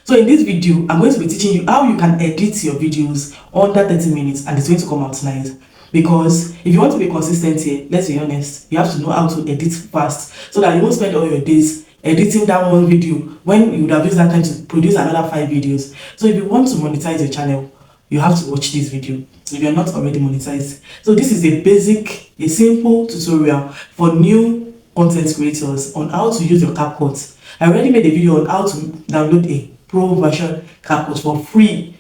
So in this video, I'm going to be teaching you how you can edit your videos under 30 minutes and it's going to come out nice. Because if you want to be consistent here, let's be honest, you have to know how to edit fast so that you won't spend all your days editing that one video when you would have used that time to produce another 5 videos. So if you want to monetize your channel, you have to watch this video if you're not already monetized. So this is a simple tutorial for new content creators on how to use your Capcut. I already made a video on how to download a pro version Capcut for free,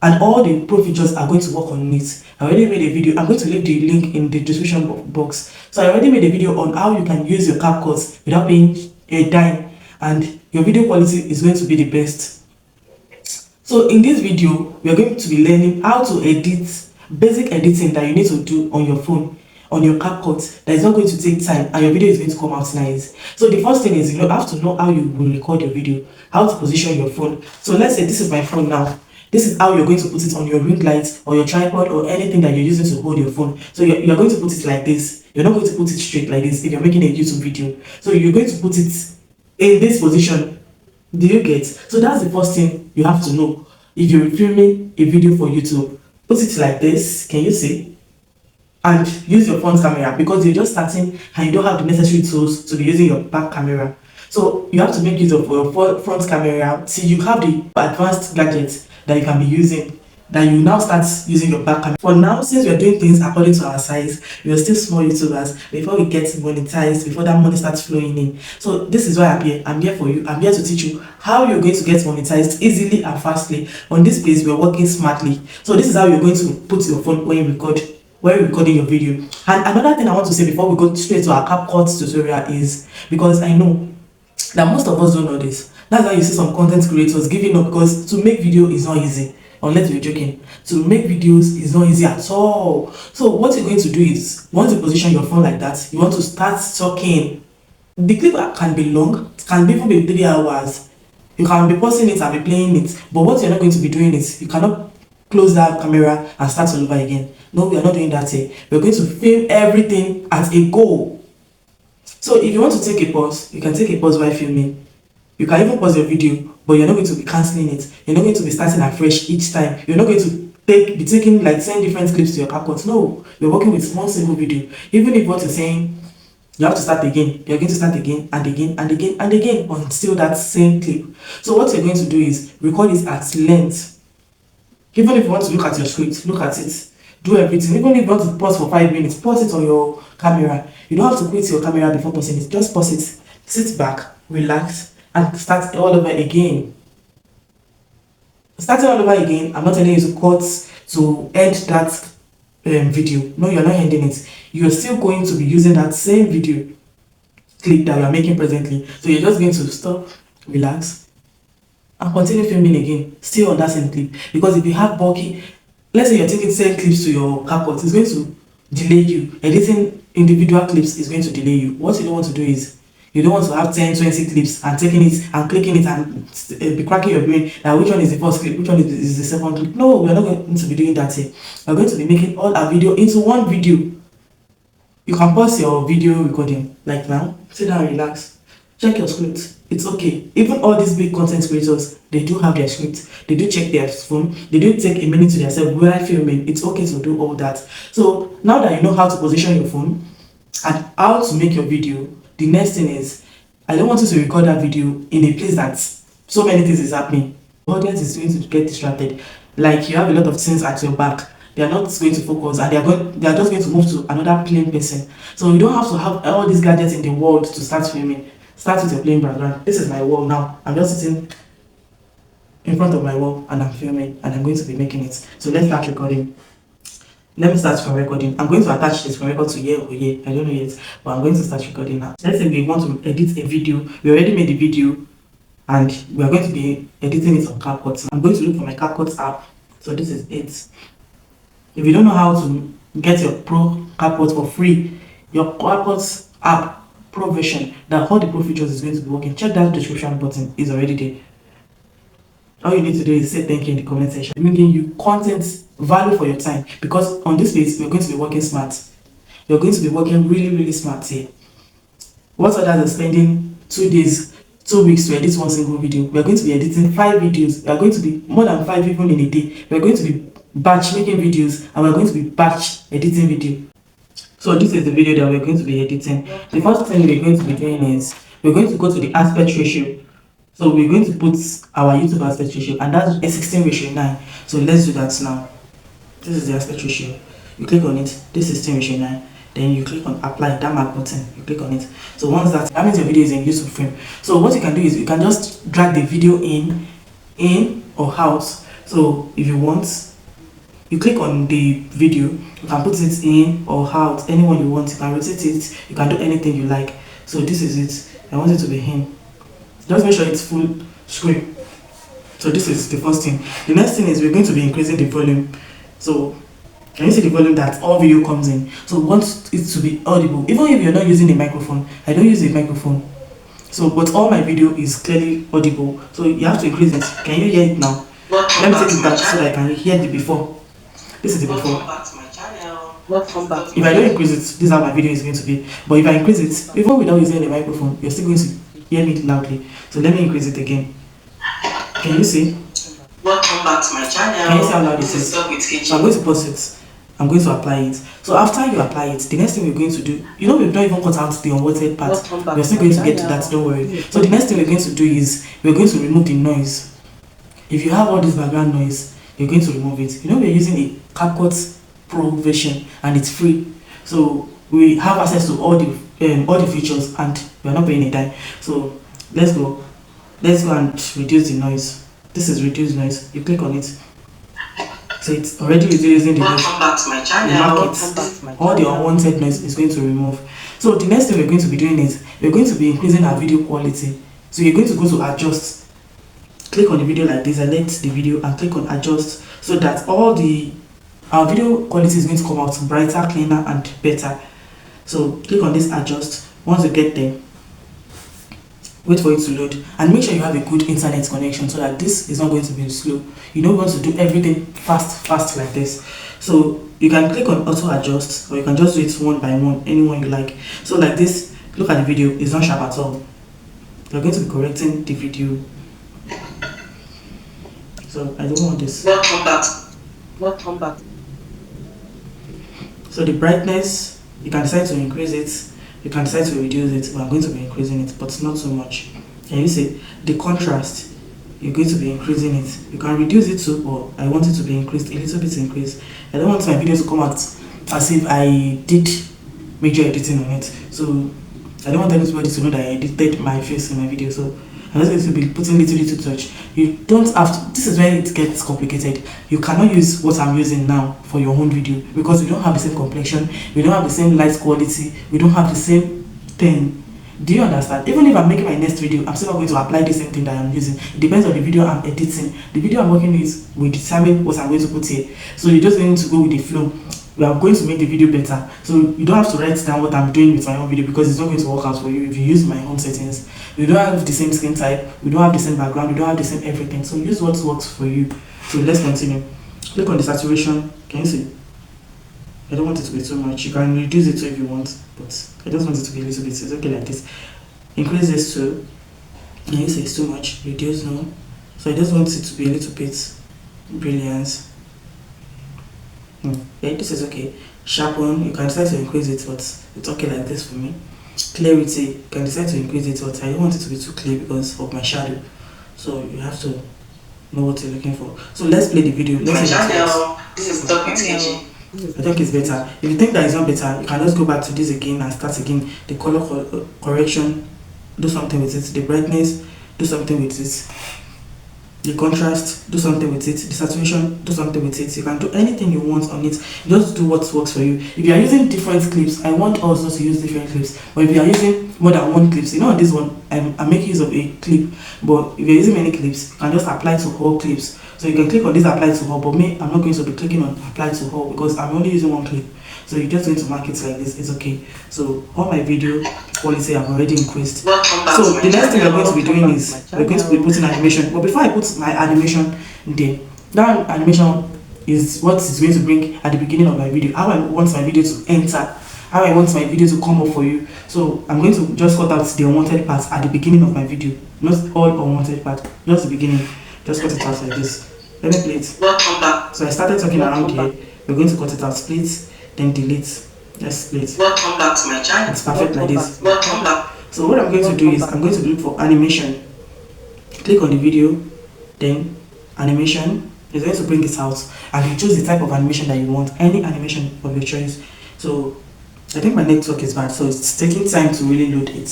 and all the pro features are going to work on it. I already made a video. I'm going to leave the link in the description box. So I already made a video on how you can use your Capcut without paying a dime, and your video quality is going to be the best. So in this video, we are going to be learning how to edit, basic editing that you need to do on your phone, on your Capcut, that is not going to take time and your video is going to come out nice. So the first thing is you have to know how you will record your video, how to position your phone. So let's say this is my phone now. This is how you're going to put it on your ring light or your tripod or anything that you're using to hold your phone. So you're going to put it like this. You're not going to put it straight like this if you're making a YouTube video. So you're going to put it in this position. Do you get? So that's the first thing you have to know. If you're filming a video for YouTube, put it like this. Can you see? And use your front camera because you're just starting and you don't have the necessary tools to be using your back camera. So you have to make use of your front camera till you have the advanced gadgets that you can be using, that you now start using your back camera. For now, since we are doing things according to our size, we are still small YouTubers before we get monetized, before that money starts flowing in. So this is why I'm here. I'm here for you. I'm here to teach you how you're going to get monetized easily and fastly. On this place, we're working smartly. So this is how you're going to put your phone when you're recording your video. And another thing I want to say before we go straight to our Capcut tutorial is, because I know that most of us don't know this. That's why you see some content creators giving up, because to make video is not easy. Unless you're joking, to make videos is not easy at all. So what you're going to do is, once you position your phone like that, you want to start talking. The clip can be long, it can even be 3 hours. You can be pausing it and be playing it, but what you're not going to be doing is, you cannot close that camera and start all over again. No, we are not doing that here. We're going to film everything at a go. So if you want to take a pause, you can take a pause while filming. You can even pause your video, but you're not going to be cancelling it. You're not going to be starting afresh each time. You're not going to be taking like 10 different clips to your Capcut. No, you're working with one single video. Even if what you're saying, you have to start again. You're going to start again and again and again and again until that same clip. So what you're going to do is record it at length. Even if you want to look at your script, look at it. Do everything. Even if you want to pause for 5 minutes, pause it on your camera. You don't have to quit your camera before pausing it. Just pause it. Sit back, relax, and start all over again. Starting all over again, I'm not telling you to cut to end that video. No, you're not ending it. You're still going to be using that same video clip that we are making presently. So you're just going to stop, relax, and continue filming again, still on that same clip. Because if you have bulky, let's say you're taking 10 clips to your Capcut, it's going to delay you. Editing individual clips is going to delay you. What you don't want to do is, you don't want to have 10, 20 clips and taking it and clicking it and be cracking your brain that which one is the first clip, which one is the second clip. No, we're not going to be doing that here. We're going to be making all our video into one video. You can pause your video recording like now, sit down and relax, check your script. It's okay. Even all these big content creators, they do have their script. They do check their phone. They do take a minute to themselves while filming. It's okay to do all that. So now that you know how to position your phone and how to make your video, the next thing is, I don't want you to record that video in a place that so many things is happening. The audience is going to get distracted. Like you have a lot of things at your back. They are not going to focus and they are just going to move to another plain person. So you don't have to have all these gadgets in the world to start filming. Start with your plain background. This is my wall now. I'm just sitting in front of my wall and I'm filming and I'm going to be making it. So let's start recording. Let me start from recording. I'm going to attach this from record to here or here. I don't know yet, but I'm going to start recording now. Let's say we want to edit a video. We already made the video and we are going to be editing it on Capcut. I'm going to look for my Capcut app. So this is it. If you don't know how to get your Pro Capcut for free, your Capcut app Pro version, that all the Pro features is going to be working, check that description button. It's already there. All you need to do is say thank you in the comment section, bringing you content value for your time, because on this page we're going to be working smart. You're going to be working really smart here. What others are spending 2 days 2 weeks to edit one single video. We are going to be editing 5 videos. We are going to be more than 5 even in a day. We are going to be batch making videos, and we are going to be batch editing video. So this is the video that we're going to be editing. The first thing we're going to be doing is we're going to go to the aspect ratio. So we're going to put our YouTube aspect ratio, and that's a 16:9. So let's do that now. This is the aspect ratio. You click on it. This is 16:9. Then you click on apply, that mark button. You click on it. So once that means your video is in YouTube frame. So what you can do is you can just drag the video in or out. So if you want, you click on the video, you can put it in or out, anyone you want. You can rotate it, you can do anything you like. So this is it. I want it to be in. Just make sure it's full screen. So this is the first thing. The next thing is we're going to be increasing the volume. So can you see the volume that all video comes in? So we want it to be audible. Even if you're not using a microphone, I don't use a microphone. So but all my video is clearly audible. So you have to increase it. Can you hear it now? Let me take it back so that I can hear the before. This is the before. Welcome back. If I don't increase it, this is how my video is going to be. But if I increase it, even without using a microphone, you're still going to hear me loudly. So let me increase it again. Can you see? Welcome back to my channel. Can you see how loud it is? So I'm going to pause it. I'm going to apply it. So after you apply it, the next thing we're going to do, we've not even cut out the unwanted part. We're still going to get to that, don't worry. So the next thing we're going to do is we're going to remove the noise. If you have all this background noise, you're going to remove it. We're using a Capcut Pro version and it's free. So we have access to all the features and we're not paying a dime. So let's go and reduce the noise. This is reduce noise. You click on it. So it's already reducing the noise. Welcome back to my channel. All the unwanted noise is going to remove. So the next thing we're going to be doing is we're going to be increasing our video quality. So you're going to go to adjust. Click on the video like this, select the video and click on adjust, so that our video quality is going to come out brighter, cleaner and better. So click on this adjust. Once you get there, wait for it to load and make sure you have a good internet connection so that this is not going to be slow. You don't want to do everything fast like this. So you can click on auto adjust or you can just do it one by one, anyone you like. So like this, look at the video, it's not sharp at all. You're going to be correcting the video. So I don't want this. Welcome back. So the brightness, you can decide to increase it, you can decide to reduce it. I'm going to be increasing it, but not so much. Can you see the contrast? You're going to be increasing it. You can reduce it too, but I want it to be increased, a little bit increased. I don't want my video to come out as if I did major editing on it. So I don't want everybody to know that I edited my face in my video. So I'm just going to be putting little touch. You don't have to, this is where it gets complicated. You cannot use what I'm using now for your own video because we don't have the same complexion, we don't have the same light quality, we don't have the same thing. Do you understand? Even if I'm making my next video, I'm still not going to apply the same thing that I'm using. It depends on the video I'm editing. The video I'm working with will determine what I'm going to put here. So you're just going to go with the flow. We are going to make the video better. So you don't have to write down what I'm doing with my own video because it's not going to work out for you if you use my own settings. We don't have the same skin type, we don't have the same background, we don't have the same everything. So use what works for you. So let's continue. Click on the saturation. Can you see? I don't want it to be too much. You can reduce it too if you want, but I just want it to be a little bit. It's okay like this. Increase this too. Can you see it's too much? Reduce now. So I just want it to be a little bit brilliance. Yeah, this is okay. Sharpen, you can decide to increase it, but it's okay like this for me. Clarity, you can decide to increase it, but I don't want it to be too clear because of my shadow. So you have to know what you're looking for. So let's play the video. Let's see this is Capcut Beginner. I think it's better. If you think that it's not better, you can just go back to this again and start again. The color correction, do something with it. The brightness, do something with it. The contrast, do something with it. The saturation, do something with it. You can do anything you want on it. Just do what works for you. If you are using different clips, I want also to use different clips. But if you are using more than one clips, on this one, I'm making use of a clip. But if you're using many clips, you can just apply to all clips. So you can click on this apply to all, but me, I'm not going to be clicking on apply to all because I'm only using one clip. So you're just going to mark it like this. It's okay. So all my video quality I've already increased. So the next thing we're going to be doing is we're going to be putting animation. But before I put my animation there, that animation is what is going to bring at the beginning of my video. How I want my video to enter, how I want my video to come up for you. So I'm going to just cut out the unwanted parts at the beginning of my video. not all unwanted part, just the beginning. Just cut it out like this. Let me play it. Welcome back. So I started talking around here. We're going to cut it out, split, then delete. Just split. Welcome back to my channel. It's perfect like this. Welcome back. So what I'm going to do is I'm going to look for animation. Click on the video, then animation. It's going to bring it out, and you choose the type of animation that you want, any animation of your choice. So I think my network is bad, so it's taking time to really load it.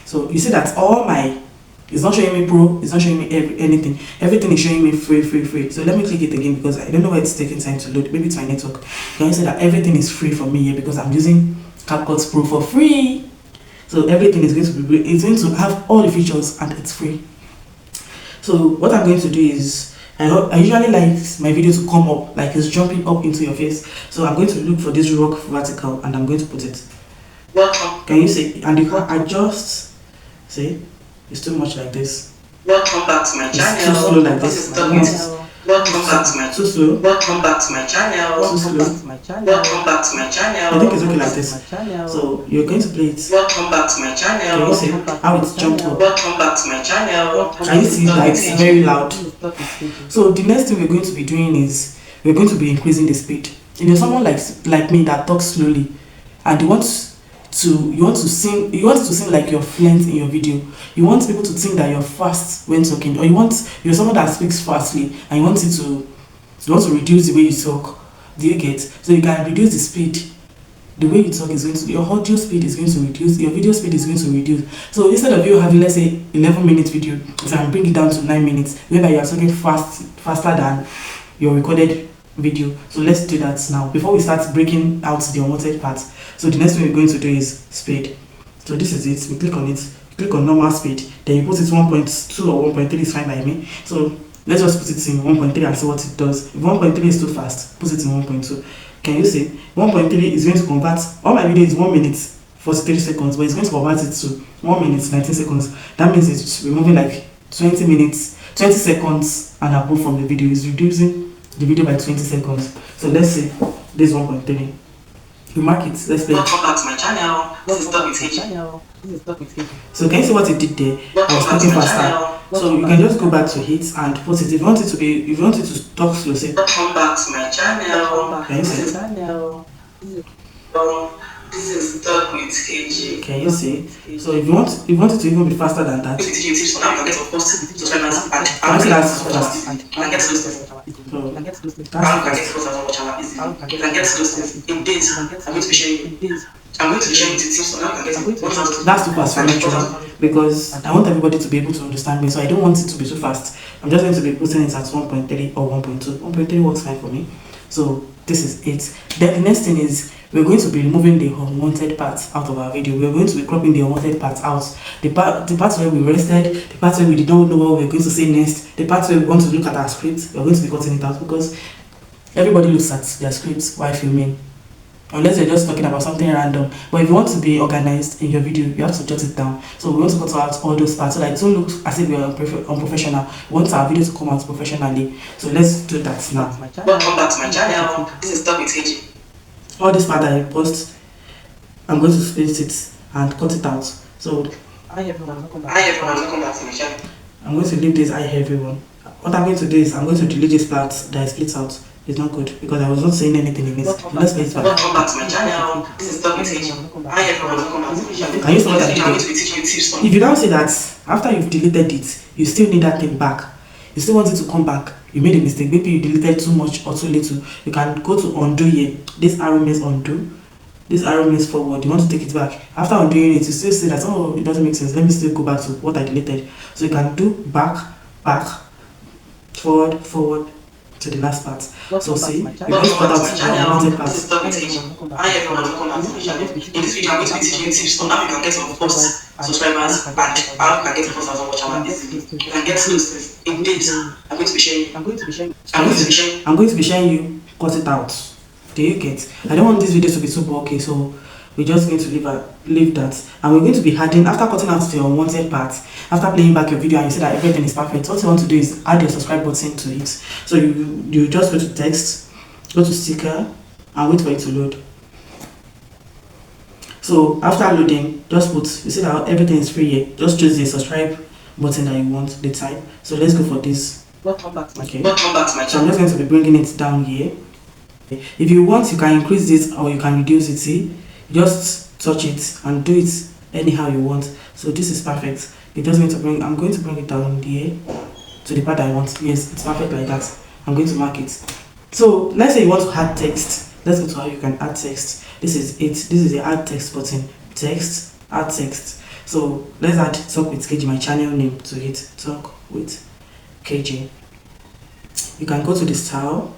So you see that all my, it's not showing me pro, it's not showing me anything. Everything is showing me free. So let me click it again because I don't know why it's taking time to load. Maybe it's my network. Can you see that everything is free for me here because I'm using Capcut Pro for free. So everything is going to be, it's going to have all the features and it's free. So what I'm going to do is, I usually like my video to come up, like it's jumping up into your face. So I'm going to look for this rock vertical and I'm going to put it. Welcome. Can you see? And you can adjust. See? It's too much like this. Welcome back to my channel. It's too slow like this. Welcome back to my Too slow. Welcome back to my channel. Too slow. Welcome back to my channel. I think it's okay like this. So you're going to play it. Welcome back to my Can channel. you see how it's jumped up? Welcome back to my channel. Can you see that it's very loud? So the next thing we're going to be doing is we're going to be increasing the speed. You know, someone like me that talks slowly and you want to sing like you're fluent in your video. You want people to think that you're fast when talking, or you're someone that speaks fastly and you want to reduce the way you talk. Do you get? So you can reduce the speed. The way you talk is going to, your audio speed is going to reduce, your video speed is going to reduce. So instead of you having, let's say, 11-minute video, you can bring it down to 9 minutes, whereby you are talking faster than your recorded video. So let's do that now before we start breaking out the unwanted parts. So the next thing we're going to do is speed. So this is it. We click on it, click on normal speed, then you put it 1.2 or 1.3 is fine by me. So let's just put it in 1.3 and see what it does. If 1.3 is too fast, put it in 1.2. Can you see? 1.3 is going to convert, all my video is 1 minute 43 seconds, but it's going to convert it to 1 minute 19 seconds. That means it's removing like 20 seconds and above from the video. It's reducing the video by 20 seconds. So let's say this 1.3. You mark it, let's play. Welcome back to my channel. This is Talk with HG. So can you see what it did there? I was talking faster. So you can just go back to it and put it. If you want it to talk slow, say. Welcome back to my channel. Can you see? This is Talk with HG. Can you see? So if you want it to even be faster than that. Now you can get subscribers and Can you see that's fast? you can get exclusive. So How you can that's get fast. exclusive on channel easily. You can get exclusive in days. I'm going to be sharing you. I'm going to be sharing the tips on how you can get it. That's too fast for me actually, because I want everybody to be able to understand me, so I don't want it to be too fast. I'm just going to be putting it at 1.3 or 1.2. 1.3 works fine for me. So this is it. Then the next thing is we're going to be removing the unwanted parts out of our video. We're going to be cropping the unwanted parts out. The parts where we rested, the parts where we don't know what we're going to say next, the parts where we want to look at our script, we're going to be cutting it out because everybody looks at their scripts while filming. Unless you're just talking about something random. But if you want to be organized in your video, you have to jot it down. So we want to cut out all those parts so that it don't look as if we're unprofessional. We want our video to come out professionally. So let's do that now. Welcome back to my channel. This is Talk with HG. All this part that I post, I'm going to split it and cut it out. So Hi everyone, welcome back to my channel. I'm going to leave this hi everyone. What I'm going to do is I'm going to delete this part that I split out. It's not good because I was not saying anything in it. Let's play it back. Welcome back to my channel. This is Talk with HG. Hi everyone, welcome back to my channel. Can you see what I I'm did going there? to be teaching you tips on. If you don't see that after you've deleted it, you still need that thing back. You still want it to come back. You made a mistake. Maybe you deleted too much or too little. You can go to undo here. This arrow means undo. This arrow means forward. You want to take it back. After undoing it, you still say that, oh, it doesn't make sense. Let me still go back to what I deleted. So you can do back, forward to the last part. So see, you Welcome just cut back to out my the channel. unwanted This is part. Talk with HG. Hi everyone, welcome back to my channel. In this video, I'm going to be teaching you tips on how you can get your first subscribers and how you can get your first thousand watch hours easily. You can get exclusive in days. I'm going to be sharing you. I'm going to be sharing you cut it out. Do you get? I don't want this video to be too bulky, so we're just going to leave that. And we're going to be adding, after cutting out the unwanted parts, after playing back your video and you see that everything is perfect, what you want to do is add your subscribe button to it. So you just go to text, go to sticker, and wait for it to load. So after loading, just put, you see that everything is free here. Just choose the subscribe button that you want, the type. So let's go for this. Okay. Welcome back to my So I'm channel. just going to be bringing it down here. If you want, you can increase this or you can reduce it. See, just touch it and do it anyhow you want. So this is perfect. You're just going to bring, I'm going to bring it down here to the part I want. Yes, it's perfect like that. I'm going to mark it. So let's say you want to add text. Let's go to how you can add text. This is it. This is the add text button. Text, add text. So let's add talk with KG, my channel name, to it. Talk with KG. You can go to the style,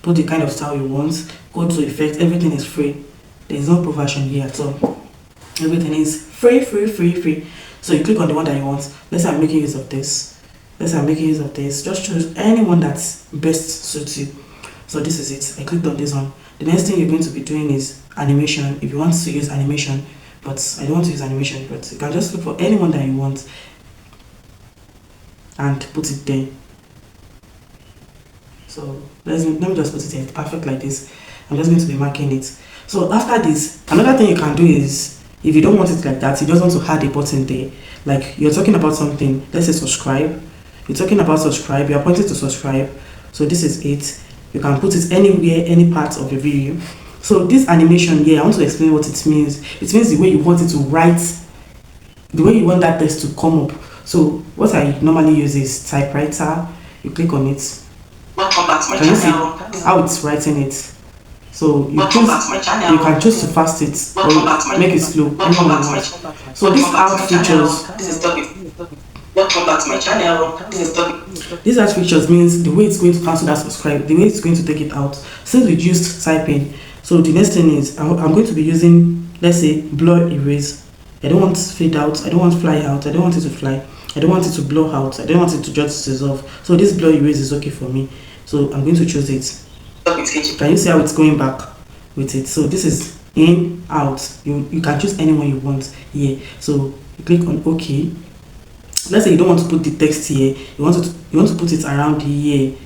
put the kind of style you want, go to effect. Everything is free. There is no pro version here at all. Everything is free. So you click on the one that you want. Let's say I'm making use of this. Just choose anyone that best suits you. So this is it. I clicked on this one. The next thing you're going to be doing is animation. If you want to use animation, but I don't want to use animation, but you can just look for anyone that you want and put it there. So let me just put it here. Perfect like this. I'm just going to be marking it. So after this, another thing you can do is, if you don't want it like that, you just want to add a button there. Like you're talking about something, let's say subscribe. You're talking about subscribe, you're pointing to subscribe. So this is it. You can put it anywhere, any part of your video. So this animation here, I want to explain what it means. It means the way you want it to write, the way you want that text to come up. So what I normally use is typewriter. You click on it. Welcome back to my Can you see channel. how it's writing it? So you Welcome back to my channel. you can choose to fast it or make it slow. Welcome back to my So channel. these art features, This is Topic. Welcome back to my channel. This is Topic. these art features means the way it's going to cancel that subscribe, the way it's going to take it out. Since we used typing, so the next thing is I'm going to be using, let's say, blur erase. I don't want fade out, I don't want fly out, I don't want it to fly, I don't want it to blow out, I don't want it to just dissolve. So this blur erase is okay for me. So I'm going to choose it. Can you see how it's going back with it? So this is in, out. You can choose anyone you want here. So you click on OK. Let's say you don't want to put the text here. You want to put it around here.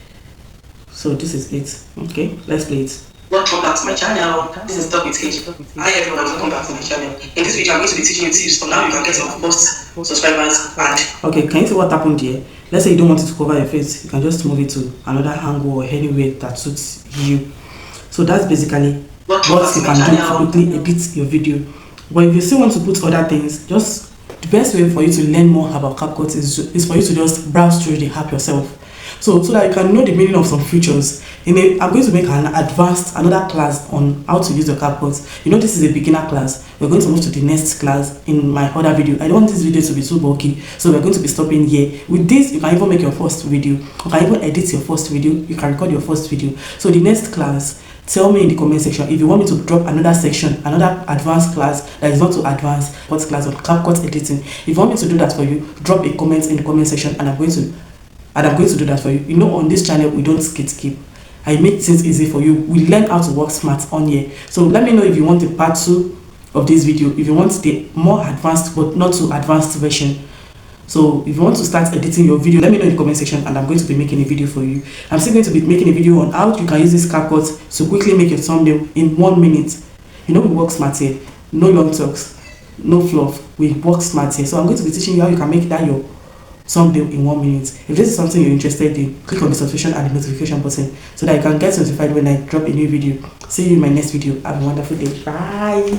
So this is it. Okay, let's play it. Welcome back to my channel. This is Talk with KG. Hi everyone, welcome back to my channel. In this video, I'm going to be teaching you tips from how you can get your first subscribers and okay, can you see what happened here? Let's say you don't want it to cover your face, you can just move it to another angle or anywhere that suits you. So that's basically what you can do to quickly edit your video. But if you still want to put other things, just the best way for you to learn more about Capcut is for you to just browse through the app yourself. So that you can know the meaning of some features. I'm going to make another class on how to use your Capcut. You know, this is a beginner class. We're going to move to the next class in my other video. I don't want this video to be too bulky, so we're going to be stopping here. With this, you can even make your first video. You can even edit your first video. You can record your first video. So the next class, tell me in the comment section if you want me to drop another section, another advanced class that is not too advanced, what class on Capcut editing. If you want me to do that for you, drop a comment in the comment section and I'm going to do that for you. You know, on this channel we don't skip. I make things easy for you. We learn how to work smart on here. So let me know if you want the part 2 of this video, if you want the more advanced but not too advanced version. So if you want to start editing your video, let me know in the comment section and I'm going to be making a video for you. I'm still going to be making a video on how you can use this Capcut to quickly make your thumbnail in 1 minute. You know, we work smart here. No long talks, no fluff. We work smart here. So I'm going to be teaching you how you can make that your thumbnail in 1 minute. If this is something you're interested in, click on the subscription and the notification button so that you can get notified when I drop a new video. See you in my next video. Have a wonderful day. Bye.